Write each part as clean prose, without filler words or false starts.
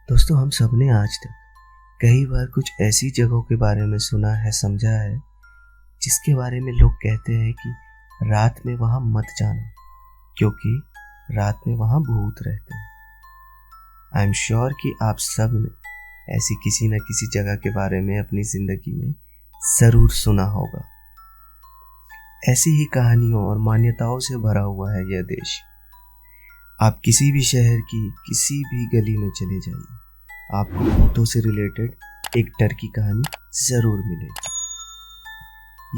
दोस्तों, हम सब ने आज तक कई बार कुछ ऐसी जगहों के बारे में सुना है, समझा है, जिसके बारे में लोग कहते हैं कि रात में वहां मत जाना क्योंकि रात में वहां भूत रहते हैं। आई एम श्योर कि आप सब ने ऐसी किसी न किसी जगह के बारे में अपनी जिंदगी में जरूर सुना होगा। ऐसी ही कहानियों और मान्यताओं से भरा हुआ है यह देश। आप किसी भी शहर की किसी भी गली में चले जाइए, आपको भूतों से रिलेटेड एक डर की कहानी जरूर मिलेगी।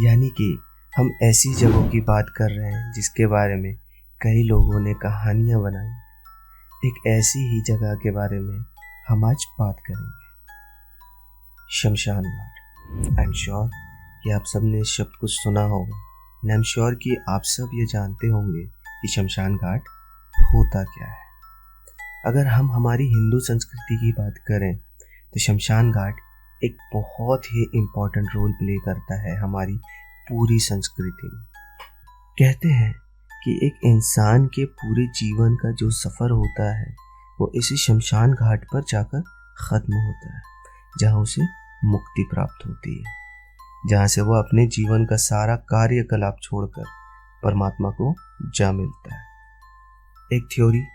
यानी कि हम ऐसी जगहों की बात कर रहे हैं जिसके बारे में कई लोगों ने कहानियां बनाई। एक ऐसी ही जगह के बारे में हम आज बात करेंगे, शमशान घाट। आई एम श्योर कि आप सब ने इस शब्द को सुना होगा। आई एम श्योर कि आप सब ये जानते होंगे कि शमशान घाट होता क्या है। अगर हम हमारी हिंदू संस्कृति की बात करें तो शमशान घाट एक बहुत ही इम्पोर्टेंट रोल प्ले करता है हमारी पूरी संस्कृति में। कहते हैं कि एक इंसान के पूरे जीवन का जो सफ़र होता है वो इसी शमशान घाट पर जाकर ख़त्म होता है, जहाँ उसे मुक्ति प्राप्त होती है, जहाँ से वो अपने जीवन का सारा कार्यकलाप छोड़कर परमात्मा को जा मिलता है। एक थ्योरी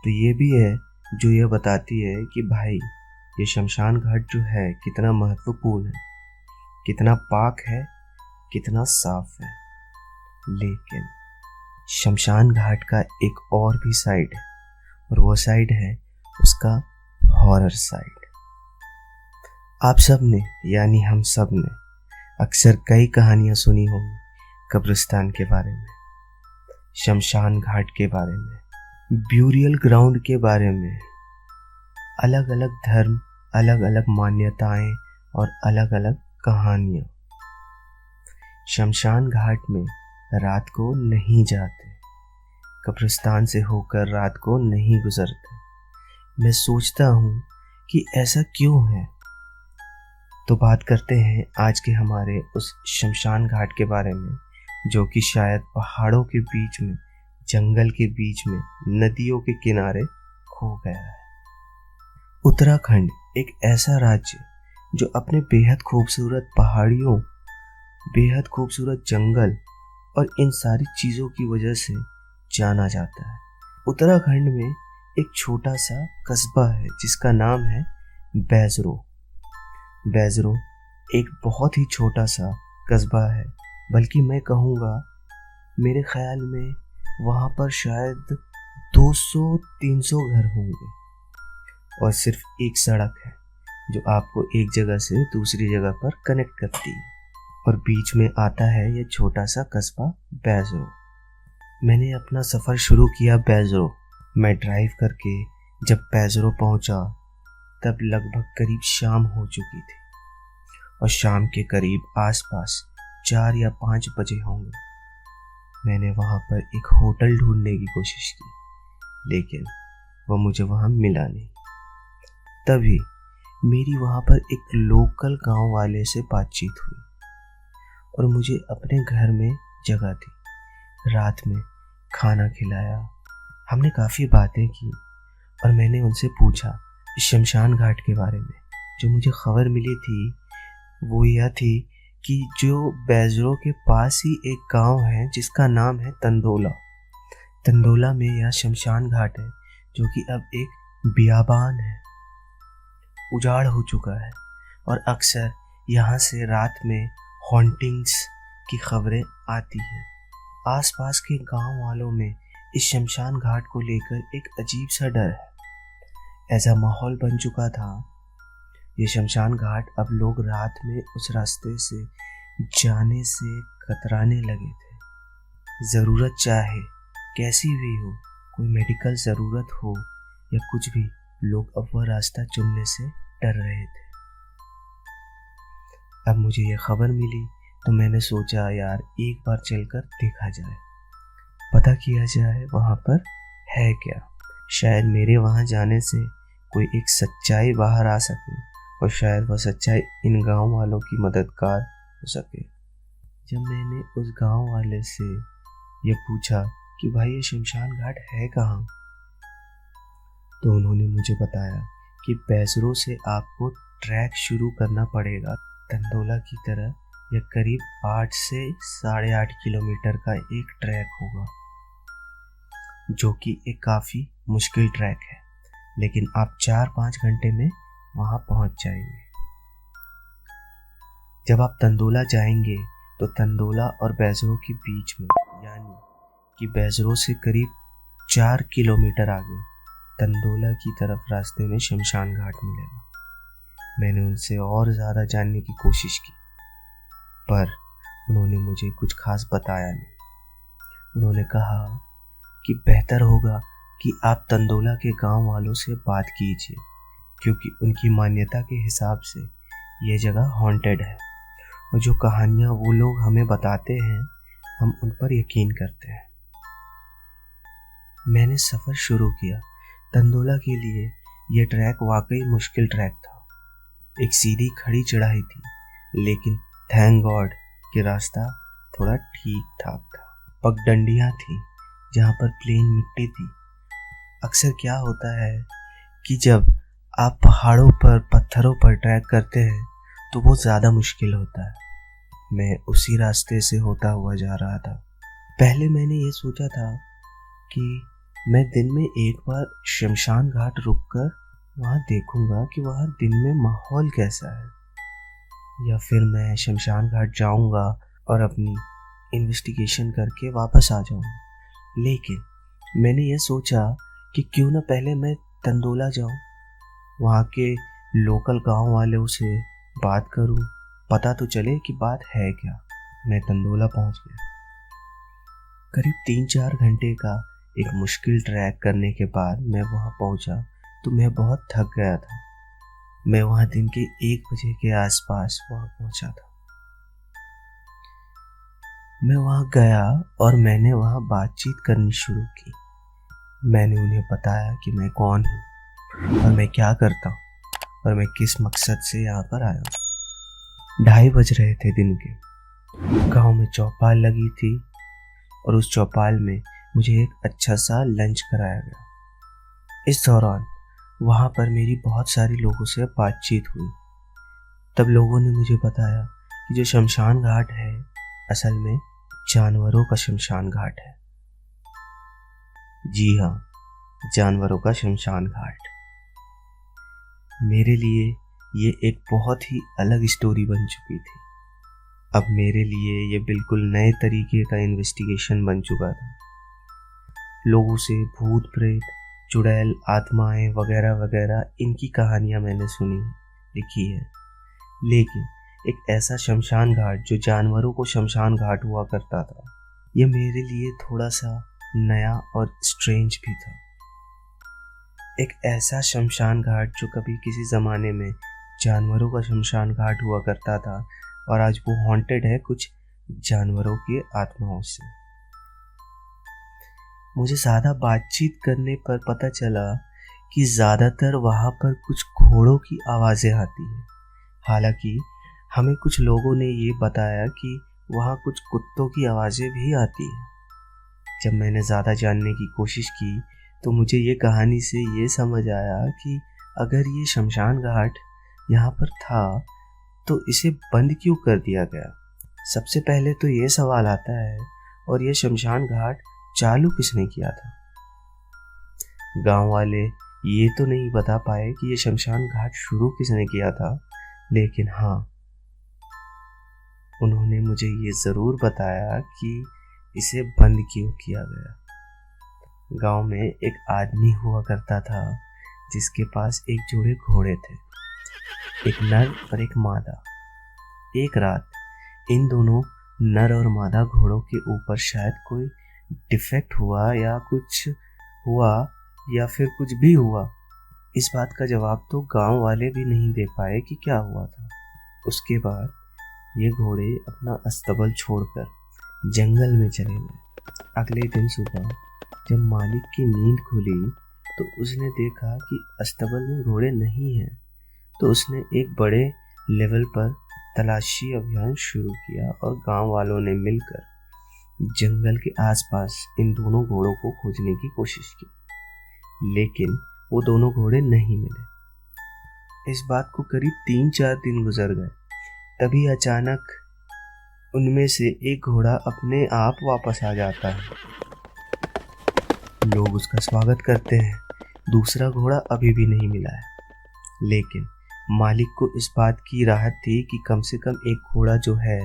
तो ये भी है जो ये बताती है कि भाई ये शमशान घाट जो है कितना महत्वपूर्ण है, कितना पाक है, कितना साफ है। लेकिन शमशान घाट का एक और भी साइड है और वो साइड है उसका हॉरर साइड। आप सब ने यानी हम सब ने अक्सर कई कहानियां सुनी होंगी कब्रिस्तान के बारे में, शमशान घाट के बारे में, ब्यूरियल ग्राउंड के बारे में। अलग अलग धर्म, अलग अलग मान्यताएं और अलग अलग कहानियां। शमशान घाट में रात को नहीं जाते, कब्रिस्तान से होकर रात को नहीं गुजरते। मैं सोचता हूँ कि ऐसा क्यों है। तो बात करते हैं आज के हमारे उस शमशान घाट के बारे में, जो कि शायद पहाड़ों के बीच में, जंगल के बीच में, नदियों के किनारे खो गया है। उत्तराखंड एक ऐसा राज्य जो अपने बेहद खूबसूरत पहाड़ियों, बेहद खूबसूरत जंगल और इन सारी चीज़ों की वजह से जाना जाता है। उत्तराखंड में एक छोटा सा कस्बा है जिसका नाम है बैजरो। बैजरो एक बहुत ही छोटा सा कस्बा है, बल्कि मैं कहूँगा मेरे ख्याल में वहाँ पर शायद 200-300 घर होंगे और सिर्फ एक सड़क है जो आपको एक जगह से दूसरी जगह पर कनेक्ट करती है और बीच में आता है ये छोटा सा कस्बा बैजरो। मैंने अपना सफ़र शुरू किया बैजरो। मैं ड्राइव करके जब बैजरो पहुंचा तब लगभग करीब शाम हो चुकी थी और शाम के करीब आसपास 4 या 5 बजे होंगे। मैंने वहाँ पर एक होटल ढूंढने की कोशिश की, लेकिन वह मुझे वहाँ मिला नहीं। तभी मेरी वहाँ पर एक लोकल गांव वाले से बातचीत हुई और मुझे अपने घर में जगह दी। रात में खाना खिलाया, हमने काफ़ी बातें की और मैंने उनसे पूछा इस शमशान घाट के बारे में। जो मुझे खबर मिली थी वो यह थी कि जो बैजरो के पास ही एक गांव है जिसका नाम है तंदोला। तंदोला में यह शमशान घाट है जो कि अब एक बियाबान है, उजाड़ हो चुका है और अक्सर यहाँ से रात में हॉन्टिंग्स की खबरें आती हैं। आसपास के गांव वालों में इस शमशान घाट को लेकर एक अजीब सा डर है। ऐसा माहौल बन चुका था ये शमशान घाट, अब लोग रात में उस रास्ते से जाने से कतराने लगे थे। ज़रूरत चाहे कैसी भी हो, कोई मेडिकल ज़रूरत हो या कुछ भी, लोग अब वह रास्ता चुनने से डर रहे थे। अब मुझे ये खबर मिली तो मैंने सोचा यार एक बार चलकर देखा जाए, पता किया जाए वहाँ पर है क्या। शायद मेरे वहाँ जाने से कोई एक सच्चाई बाहर आ सके और शायद वह सच्चाई इन गांव वालों की मददगार हो सके। जब मैंने उस गांव वाले से ये पूछा कि भाई ये शमशान घाट है कहाँ, तो उन्होंने मुझे बताया कि बैजरों से आपको ट्रैक शुरू करना पड़ेगा तंदोला की तरह। यह करीब 8 से 8.5 किलोमीटर का एक ट्रैक होगा, जो कि एक काफ़ी मुश्किल ट्रैक है, लेकिन आप 4-5 घंटे में वहाँ पहुँच जाएंगे। जब आप तंदोला जाएंगे तो तंदोला और बैजरों के बीच में, यानी कि बैजरों से करीब 4 किलोमीटर आगे तंदोला की तरफ रास्ते में शमशान घाट मिलेगा। मैंने उनसे और ज़्यादा जानने की कोशिश की, पर उन्होंने मुझे कुछ खास बताया नहीं। उन्होंने कहा कि बेहतर होगा कि आप तंदोला के गांव वालों से बात कीजिए, क्योंकि उनकी मान्यता के हिसाब से ये जगह हॉन्टेड है और जो कहानियाँ वो लोग हमें बताते हैं हम उन पर यकीन करते हैं। मैंने सफ़र शुरू किया। तंदोला के लिए यह ट्रैक वाकई मुश्किल ट्रैक था। एक सीधी खड़ी चढ़ाई थी, लेकिन थैंक गॉड कि रास्ता थोड़ा ठीक ठाक था। पगडंडियाँ थी जहाँ पर प्लेन मिट्टी थी। अक्सर क्या होता है कि जब आप पहाड़ों पर पत्थरों पर ट्रैक करते हैं तो वो ज़्यादा मुश्किल होता है। मैं उसी रास्ते से होता हुआ जा रहा था। पहले मैंने ये सोचा था कि मैं दिन में एक बार शमशान घाट रुककर वहाँ देखूंगा कि वहाँ दिन में माहौल कैसा है, या फिर मैं शमशान घाट जाऊंगा और अपनी इन्वेस्टिगेशन करके वापस आ जाऊंगा। लेकिन मैंने ये सोचा कि क्यों ना पहले मैं तंदोला जाऊं, वहाँ के लोकल गांव वालों से बात करूं, पता तो चले कि बात है क्या। मैं तंदोला पहुंच गया। करीब 3-4 घंटे का एक मुश्किल ट्रैक करने के बाद मैं वहाँ पहुँचा तो मैं बहुत थक गया था। मैं वहाँ दिन के 1 बजे के आसपास वहाँ पहुँचा था। मैं वहाँ गया और मैंने वहाँ बातचीत करनी शुरू की। मैंने उन्हें बताया कि मैं कौन हूँ और मैं क्या करता हूँ और मैं किस मकसद से यहाँ पर आया हूँ। 2:30 बज रहे थे दिन के। गाँव में चौपाल लगी थी और उस चौपाल में मुझे एक अच्छा सा लंच कराया गया। इस दौरान वहाँ पर मेरी बहुत सारे लोगों से बातचीत हुई। तब लोगों ने मुझे बताया कि जो शमशान घाट है असल में जानवरों का शमशान घाट है। जी हाँ, जानवरों का शमशान घाट। मेरे लिए ये एक बहुत ही अलग स्टोरी बन चुकी थी। अब मेरे लिए ये बिल्कुल नए तरीके का इन्वेस्टिगेशन बन चुका था। लोगों से भूत प्रेत, चुड़ैल, आत्माएं वगैरह वगैरह इनकी कहानियां मैंने सुनी, लिखी है, लेकिन एक ऐसा शमशान घाट जो जानवरों को शमशान घाट हुआ करता था, ये मेरे लिए थोड़ा सा नया और स्ट्रेंज भी था। एक ऐसा शमशान घाट जो कभी किसी ज़माने में जानवरों का शमशान घाट हुआ करता था और आज वो हॉन्टेड है कुछ जानवरों की आत्माओं से। मुझे ज़्यादा बातचीत करने पर पता चला कि ज़्यादातर वहाँ पर कुछ घोड़ों की आवाज़ें आती हैं। हालांकि हमें कुछ लोगों ने ये बताया कि वहाँ कुछ कुत्तों की आवाज़ें भी आती हैं। जब मैंने ज़्यादा जानने की कोशिश की तो मुझे ये कहानी से ये समझ आया कि अगर ये शमशान घाट यहाँ पर था तो इसे बंद क्यों कर दिया गया। सबसे पहले तो ये सवाल आता है, और ये शमशान घाट चालू किसने किया था। गांव वाले ये तो नहीं बता पाए कि ये शमशान घाट शुरू किसने किया था, लेकिन हाँ, उन्होंने मुझे ये ज़रूर बताया कि इसे बंद क्यों किया गया। गांव में एक आदमी हुआ करता था जिसके पास एक जोड़े घोड़े थे, एक नर और एक मादा। एक रात इन दोनों नर और मादा घोड़ों के ऊपर शायद कोई डिफेक्ट हुआ या कुछ हुआ या फिर कुछ भी हुआ। इस बात का जवाब तो गांव वाले भी नहीं दे पाए कि क्या हुआ था। उसके बाद ये घोड़े अपना अस्तबल छोड़कर जंगल में चले गए। अगले दिन सुबह जब मालिक की नींद खुली तो उसने देखा कि अस्तबल में घोड़े नहीं हैं। तो उसने एक बड़े लेवल पर तलाशी अभियान शुरू किया और गांव वालों ने मिलकर जंगल के आसपास इन दोनों घोड़ों को खोजने की कोशिश की, लेकिन वो दोनों घोड़े नहीं मिले। इस बात को करीब 3-4 दिन गुजर गए। तभी अचानक उनमें से एक घोड़ा अपने आप वापस आ जाता है। लोग उसका स्वागत करते हैं। दूसरा घोड़ा अभी भी नहीं मिला है, लेकिन मालिक को इस बात की राहत थी कि कम से कम एक घोड़ा जो है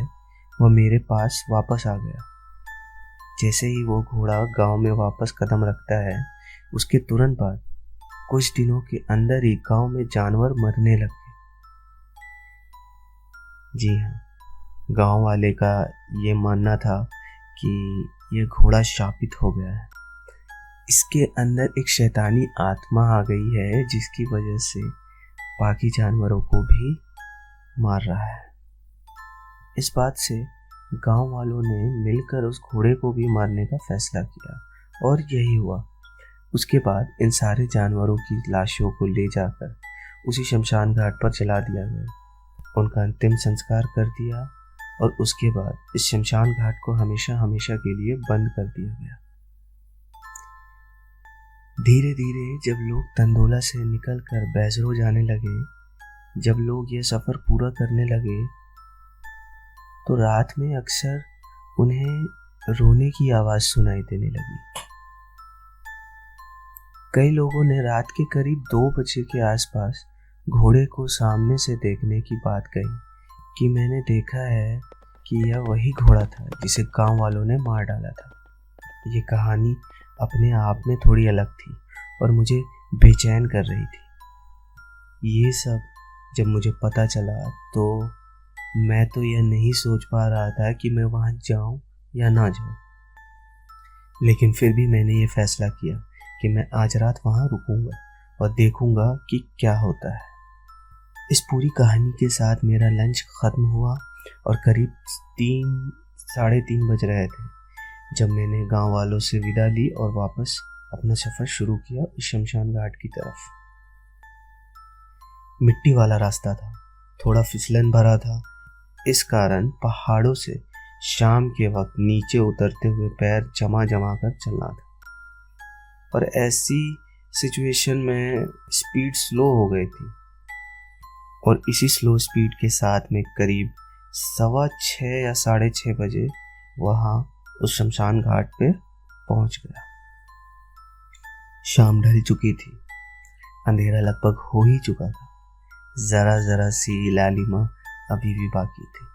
वह मेरे पास वापस आ गया। जैसे ही वो घोड़ा गांव में वापस कदम रखता है, उसके तुरंत बाद कुछ दिनों के अंदर ही गांव में जानवर मरने लगे। जी हाँ, गांव वाले का ये मानना था कि ये घोड़ा शापित हो गया है। इसके अंदर एक शैतानी आत्मा आ गई है, जिसकी वजह से बाकी जानवरों को भी मार रहा है। इस बात से गांव वालों ने मिलकर उस घोड़े को भी मारने का फैसला किया और यही हुआ। उसके बाद इन सारे जानवरों की लाशों को ले जाकर उसी शमशान घाट पर जला दिया गया। उनका अंतिम संस्कार कर दिया और उसके बाद इस शमशान घाट को हमेशा हमेशा के लिए बंद कर दिया गया। धीरे धीरे जब लोग तंदोला से निकलकर बैजरो जाने लगे, जब लोग ये सफ़र पूरा करने लगे, तो रात में अक्सर उन्हें रोने की आवाज़ सुनाई देने लगी। कई लोगों ने रात के करीब 2 बजे के आसपास घोड़े को सामने से देखने की बात कही कि मैंने देखा है कि यह वही घोड़ा था जिसे गांव वालों ने मार डाला था। ये कहानी अपने आप में थोड़ी अलग थी और मुझे बेचैन कर रही थी। ये सब जब मुझे पता चला तो मैं तो यह नहीं सोच पा रहा था कि मैं वहाँ जाऊँ या ना जाऊँ, लेकिन फिर भी मैंने ये फैसला किया कि मैं आज रात वहाँ रुकूंगा और देखूंगा कि क्या होता है। इस पूरी कहानी के साथ मेरा लंच ख़त्म हुआ और करीब 3-3:30 बज रहे थे जब मैंने गांव वालों से विदा ली और वापस अपना सफ़र शुरू किया इस शमशान घाट की तरफ। मिट्टी वाला रास्ता था, थोड़ा फिसलन भरा था, इस कारण पहाड़ों से शाम के वक्त नीचे उतरते हुए पैर जमा जमा कर चलना था और ऐसी सिचुएशन में स्पीड स्लो हो गई थी और इसी स्लो स्पीड के साथ में करीब 6:15 या 6:30 बजे वहाँ उस शमशान घाट पे पहुँच गया। शाम ढल चुकी थी, अंधेरा लगभग हो ही चुका था। ज़रा ज़रा सी लालिमा अभी भी बाकी थी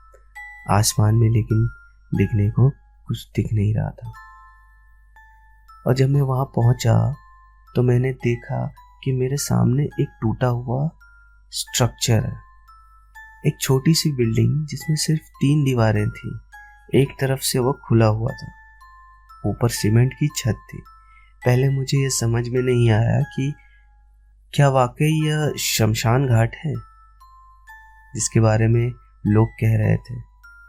आसमान में, लेकिन दिखने को कुछ दिख नहीं रहा था। और जब मैं वहाँ पहुँचा तो मैंने देखा कि मेरे सामने एक टूटा हुआ स्ट्रक्चर है, एक छोटी सी बिल्डिंग जिसमें सिर्फ 3 दीवारें थी। एक तरफ से वह खुला हुआ था, ऊपर सीमेंट की छत थी। पहले मुझे यह समझ में नहीं आया कि क्या वाकई यह शमशान घाट है जिसके बारे में लोग कह रहे थे,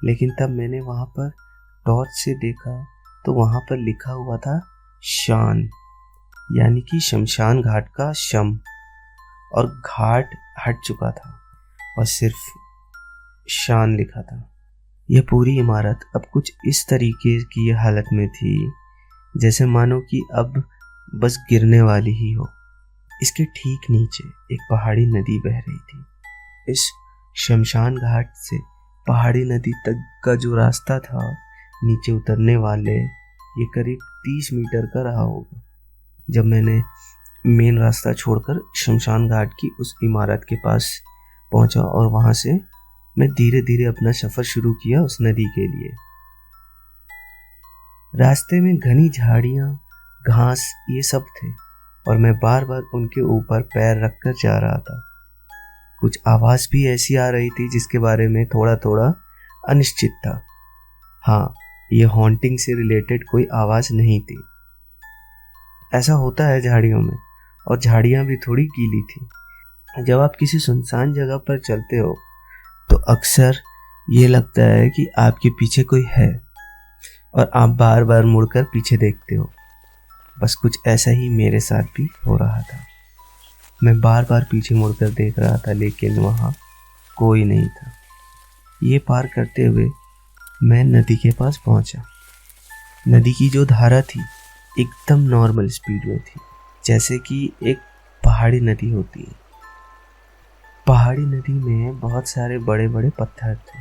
लेकिन तब मैंने वहाँ पर टॉर्च से देखा तो वहाँ पर लिखा हुआ था शान, यानी कि शमशान घाट का शम, और घाट हट चुका था और सिर्फ शान लिखा था। यह पूरी इमारत अब कुछ इस तरीके की हालत में थी जैसे मानो कि अब बस गिरने वाली ही हो। इसके ठीक नीचे एक पहाड़ी नदी बह रही थी। इस शमशान घाट से पहाड़ी नदी तक का जो रास्ता था नीचे उतरने वाले, ये करीब 30 मीटर का रहा होगा। जब मैंने मेन रास्ता छोड़कर शमशान घाट की उस इमारत के पास पहुंचा और वहां से मैं धीरे धीरे अपना सफ़र शुरू किया उस नदी के लिए। रास्ते में घनी झाड़ियाँ, घास, ये सब थे और मैं बार बार उनके ऊपर पैर रखकर जा रहा था। कुछ आवाज़ भी ऐसी आ रही थी जिसके बारे में थोड़ा थोड़ा अनिश्चित था। हाँ, ये हॉन्टिंग से रिलेटेड कोई आवाज़ नहीं थी। ऐसा होता है झाड़ियों में, और झाड़ियाँ भी थोड़ी गीली थी। जब आप किसी सुनसान जगह पर चलते हो तो अक्सर ये लगता है कि आपके पीछे कोई है और आप बार बार मुड़कर पीछे देखते हो। बस कुछ ऐसा ही मेरे साथ भी हो रहा था। मैं बार बार पीछे मुड़कर देख रहा था, लेकिन वहाँ कोई नहीं था। ये पार करते हुए मैं नदी के पास पहुँचा। नदी की जो धारा थी एकदम नॉर्मल स्पीड में थी, जैसे कि एक पहाड़ी नदी होती है। पहाड़ी नदी में बहुत सारे बड़े बड़े पत्थर थे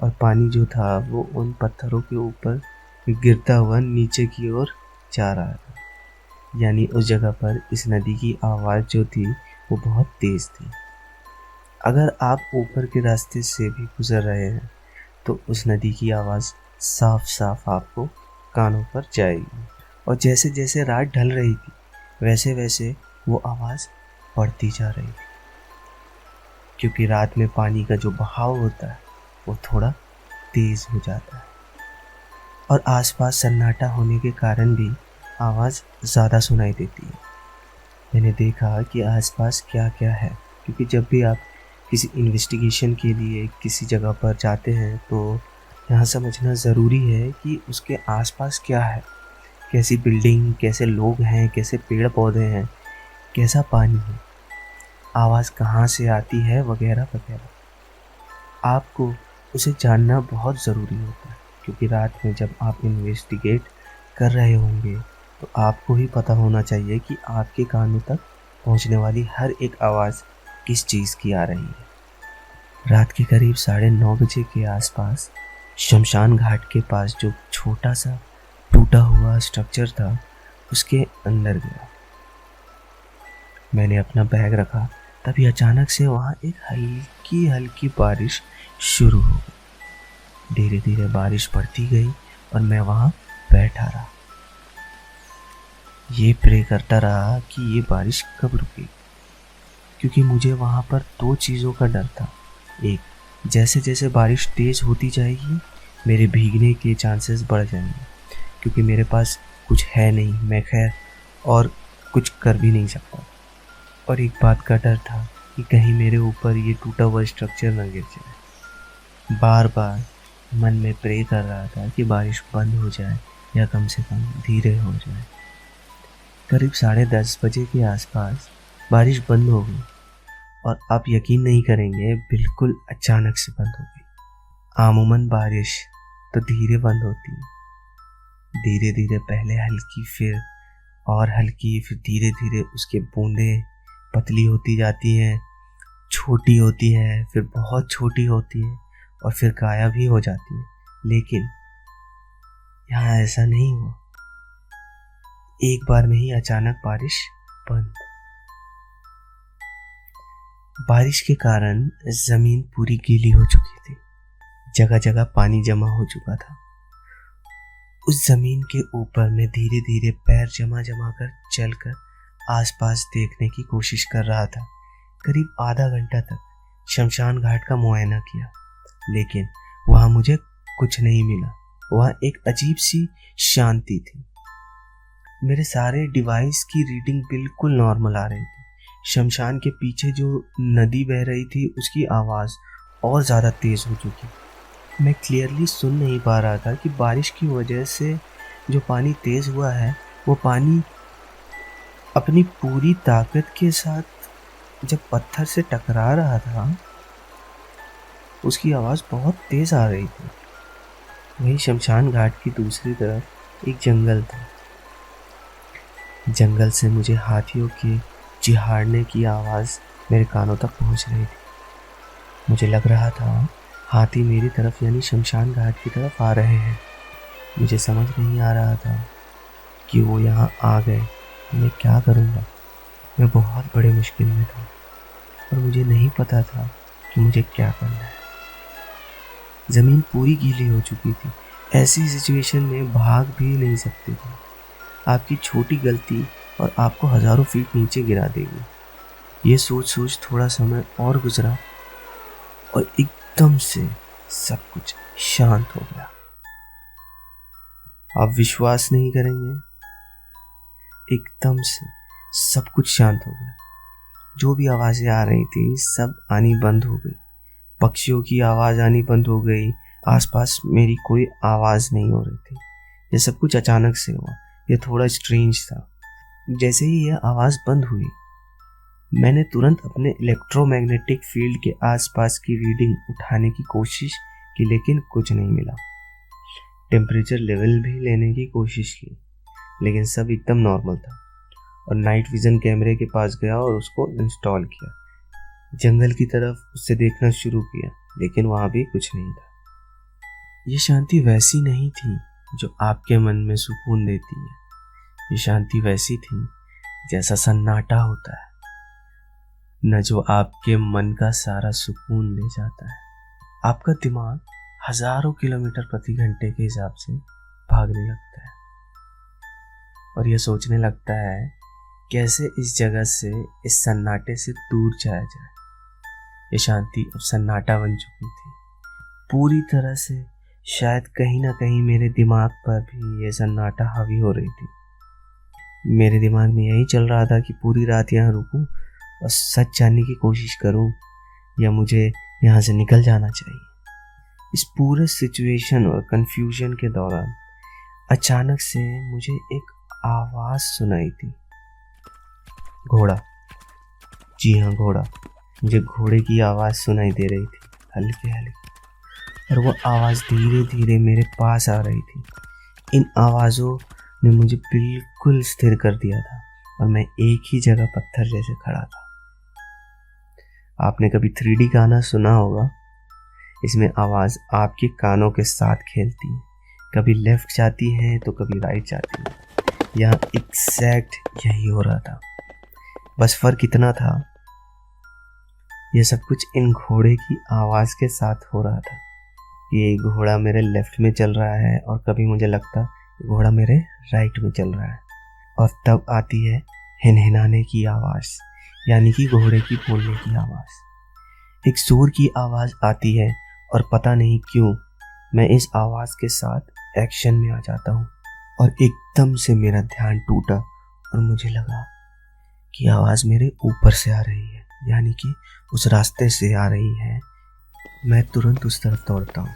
और पानी जो था वो उन पत्थरों के ऊपर गिरता हुआ नीचे की ओर जा रहा था। यानी उस जगह पर इस नदी की आवाज़ जो थी वो बहुत तेज़ थी। अगर आप ऊपर के रास्ते से भी गुजर रहे हैं तो उस नदी की आवाज़ साफ साफ आपको कानों पर जाएगी। और जैसे जैसे रात ढल रही थी वैसे वैसे वो आवाज़ बढ़ती जा रही थी, क्योंकि रात में पानी का जो बहाव होता है वो थोड़ा तेज़ हो जाता है और आसपास सन्नाटा होने के कारण भी आवाज़ ज़्यादा सुनाई देती है। मैंने देखा कि आसपास क्या क्या है, क्योंकि जब भी आप किसी इन्वेस्टिगेशन के लिए किसी जगह पर जाते हैं तो यहाँ समझना ज़रूरी है कि उसके आसपास क्या है, कैसी बिल्डिंग, कैसे लोग हैं, कैसे पेड़ पौधे हैं, कैसा पानी है, आवाज़ कहाँ से आती है, वगैरह वगैरह। आपको उसे जानना बहुत ज़रूरी होता है, क्योंकि रात में जब आप इन्वेस्टिगेट कर रहे होंगे तो आपको ही पता होना चाहिए कि आपके कानों तक पहुंचने वाली हर एक आवाज़ किस चीज़ की आ रही है। रात के करीब 9:30 के आसपास शमशान घाट के पास जो छोटा सा टूटा हुआ स्ट्रक्चर था उसके अंदर गया। मैंने अपना बैग रखा, तभी अचानक से वहाँ एक हल्की हल्की बारिश शुरू हो गई। धीरे धीरे बारिश बढ़ती गई और मैं वहाँ बैठा रहा, ये प्रे करता रहा कि ये बारिश कब रुकेगी, क्योंकि मुझे वहाँ पर 2 चीज़ों का डर था। एक, जैसे जैसे बारिश तेज़ होती जाएगी मेरे भीगने के चांसेस बढ़ जाएंगे, क्योंकि मेरे पास कुछ है नहीं, मैं खैर और कुछ कर भी नहीं सकता। और एक बात का डर था कि कहीं मेरे ऊपर ये टूटा हुआ स्ट्रक्चर न गिर जाए। बार बार मन में प्रे कर रहा था कि बारिश बंद हो जाए या कम से कम धीरे हो जाए। करीब 10:30 बजे के आसपास बारिश बंद हो गई और आप यकीन नहीं करेंगे, बिल्कुल अचानक से बंद हो गई। आमूमन बारिश तो धीरे बंद होती है, धीरे धीरे पहले हल्की, फिर और हल्की, फिर धीरे धीरे उसके बूंदें पतली होती जाती हैं, छोटी होती है, फिर बहुत छोटी होती है और फिर गायब भी हो जाती है। लेकिन यहाँ ऐसा नहीं हुआ, एक बार में ही अचानक बारिश बंद। बारिश के कारण जमीन पूरी गीली हो चुकी थी, जगह जगह पानी जमा हो चुका था। उस जमीन के ऊपर मैं धीरे धीरे पैर जमा जमा कर चलकर आसपास देखने की कोशिश कर रहा था। करीब आधा घंटा तक शमशान घाट का मुआयना किया, लेकिन वहां मुझे कुछ नहीं मिला। वहां एक अजीब सी शांति थी। मेरे सारे डिवाइस की रीडिंग बिल्कुल नॉर्मल आ रही थी। शमशान के पीछे जो नदी बह रही थी उसकी आवाज़ और ज़्यादा तेज़ हो चुकी। मैं क्लियरली सुन नहीं पा रहा था कि बारिश की वजह से जो पानी तेज़ हुआ है वो पानी अपनी पूरी ताकत के साथ जब पत्थर से टकरा रहा था उसकी आवाज़ बहुत तेज़ आ रही थी। वहीं शमशान घाट की दूसरी तरफ एक जंगल था। जंगल से मुझे हाथियों के चिहाड़ने की आवाज़ मेरे कानों तक पहुंच रही थी। मुझे लग रहा था हाथी मेरी तरफ यानी शमशान घाट की तरफ आ रहे हैं। मुझे समझ नहीं आ रहा था कि वो यहाँ आ गए तो मैं क्या करूँगा। मैं बहुत बड़े मुश्किल में था और मुझे नहीं पता था कि मुझे क्या करना है। ज़मीन पूरी गीली हो चुकी थी। ऐसी सिचुएशन में भाग भी नहीं सकते थे। आपकी छोटी गलती और आपको हज़ारों फीट नीचे गिरा देगी। ये सोच सोच थोड़ा समय और गुजरा और एकदम से सब कुछ शांत हो गया। आप विश्वास नहीं करेंगे, एकदम से सब कुछ शांत हो गया। जो भी आवाज़ें आ रही थी सब आनी बंद हो गई। पक्षियों की आवाज़ आनी बंद हो गई। आसपास मेरी कोई आवाज़ नहीं हो रही थी। ये सब कुछ अचानक से हुआ। ये थोड़ा स्ट्रेंज था। जैसे ही यह आवाज़ बंद हुई मैंने तुरंत अपने इलेक्ट्रोमैग्नेटिक फील्ड के आसपास की रीडिंग उठाने की कोशिश की, लेकिन कुछ नहीं मिला। टेम्परेचर लेवल भी लेने की कोशिश की, लेकिन सब एकदम नॉर्मल था। और नाइट विज़न कैमरे के पास गया और उसको इंस्टॉल किया। जंगल की तरफ उसे देखना शुरू किया, लेकिन वहां भी कुछ नहीं था। ये शांति वैसी नहीं थी जो आपके मन में सुकून देती है। ये शांति वैसी थी जैसा सन्नाटा होता है, न जो आपके मन का सारा सुकून ले जाता है। आपका दिमाग हजारों किलोमीटर प्रति घंटे के हिसाब से भागने लगता है और यह सोचने लगता है कैसे इस जगह से, इस सन्नाटे से दूर जाया जाए। ये शांति अब सन्नाटा बन चुकी थी पूरी तरह से। शायद कहीं ना कहीं मेरे दिमाग पर भी ये सन्नाटा हावी हो रही थी। मेरे दिमाग में यही चल रहा था कि पूरी रात यहाँ रुकूं और सच जानने की कोशिश करूं, या मुझे यहाँ से निकल जाना चाहिए। इस पूरे सिचुएशन और कंफ्यूजन के दौरान अचानक से मुझे एक आवाज सुनाई थी। घोड़ा, जी हाँ घोड़ा। मुझे घोड़े की आवाज सुनाई दे रही थी, हल्की हल्की, और वो आवाज धीरे धीरे मेरे पास आ रही थी। इन आवाजों ने मुझे बिल्कुल स्थिर कर दिया था और मैं एक ही जगह पत्थर जैसे खड़ा था। आपने कभी 3D गाना सुना होगा। इसमें आवाज आपके कानों के साथ खेलती है, कभी लेफ्ट जाती है तो कभी राइट जाती है। यहाँ एग्जैक्ट यही हो रहा था, बस फर्क इतना था, यह सब कुछ इन घोड़े की आवाज के साथ हो रहा था। ये घोड़ा मेरे लेफ्ट में चल रहा है और कभी मुझे लगता घोड़ा मेरे राइट में चल रहा है। और तब आती है हिनहिनाने की आवाज, यानी कि घोड़े की बोलने की आवाज। एक जोर की आवाज आती है और पता नहीं क्यों मैं इस आवाज के साथ एक्शन में आ जाता हूँ और एकदम से मेरा ध्यान टूटा और मुझे लगा कि आवाज मेरे ऊपर से आ रही है, यानी कि उस रास्ते से आ रही है। मैं तुरंत उस तरफ दौड़ता हूँ।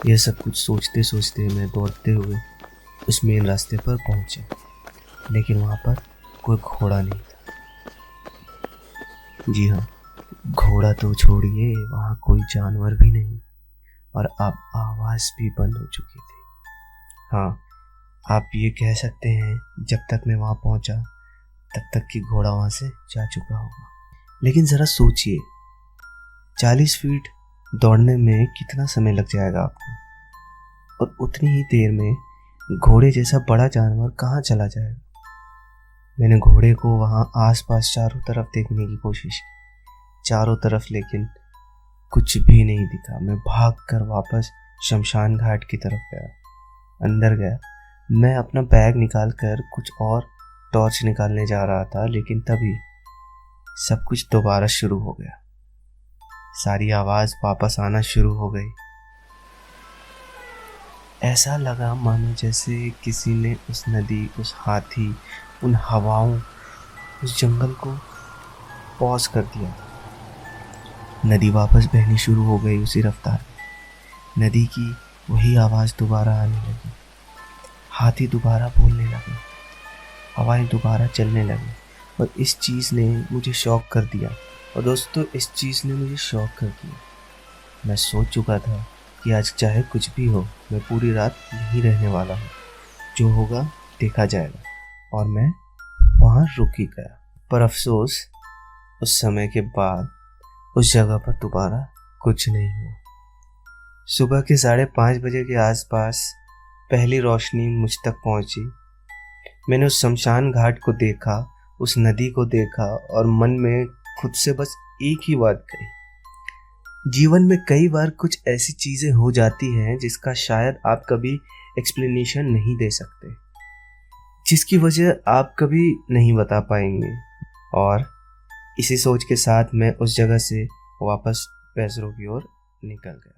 यह सब कुछ सोचते सोचते मैं दौड़ते हुए उस मेन रास्ते पर पहुंचा, लेकिन वहां पर कोई घोड़ा नहीं था। जी हाँ, घोड़ा तो छोड़िए, वहां कोई जानवर भी नहीं, और अब आवाज भी बंद हो चुकी थी। हाँ, आप ये कह सकते हैं जब तक मैं वहां पहुंचा तब तक कि घोड़ा वहां से जा चुका होगा। लेकिन जरा सोचिए, 40 फीट दौड़ने में कितना समय लग जाएगा आपको, और उतनी ही देर में घोड़े जैसा बड़ा जानवर कहाँ चला जाएगा। मैंने घोड़े को वहां आसपास चारों तरफ देखने की कोशिश की, चारों तरफ, लेकिन कुछ भी नहीं दिखा। मैं भागकर वापस शमशान घाट की तरफ गया। अंदर गया, मैं अपना बैग निकाल कर कुछ और टॉर्च निकालने जा रहा था, लेकिन तभी सब कुछ दोबारा शुरू हो गया। सारी आवाज वापस आना शुरू हो गई। ऐसा लगा मानो जैसे किसी ने उस नदी, उस हाथी, उन हवाओं, उस जंगल को पॉज कर दिया था। नदी वापस बहनी शुरू हो गई उसी रफ्तार में। नदी की वही आवाज दोबारा आने लगी, हाथी दोबारा बोलने लगे, हवाएं दोबारा चलने लगी, और इस चीज़ ने मुझे शॉक कर दिया। और दोस्तों, इस चीज़ ने मुझे शॉक कर दिया। मैं सोच चुका था कि आज चाहे कुछ भी हो, मैं पूरी रात यहीं रहने वाला हूँ, जो होगा देखा जाएगा। और मैं वहाँ रुक ही गया। पर अफसोस, उस समय के बाद उस जगह पर दोबारा कुछ नहीं हुआ। सुबह के 5:30 बजे के आसपास पहली रोशनी मुझ तक पहुंची। मैंने उस शमशान घाट को देखा, उस नदी को देखा, और मन में खुद से बस एक ही बात कही, जीवन में कई बार कुछ ऐसी चीजें हो जाती हैं जिसका शायद आप कभी एक्सप्लेनेशन नहीं दे सकते, जिसकी वजह आप कभी नहीं बता पाएंगे। और इसी सोच के साथ मैं उस जगह से वापस पैसरों की ओर निकल गया।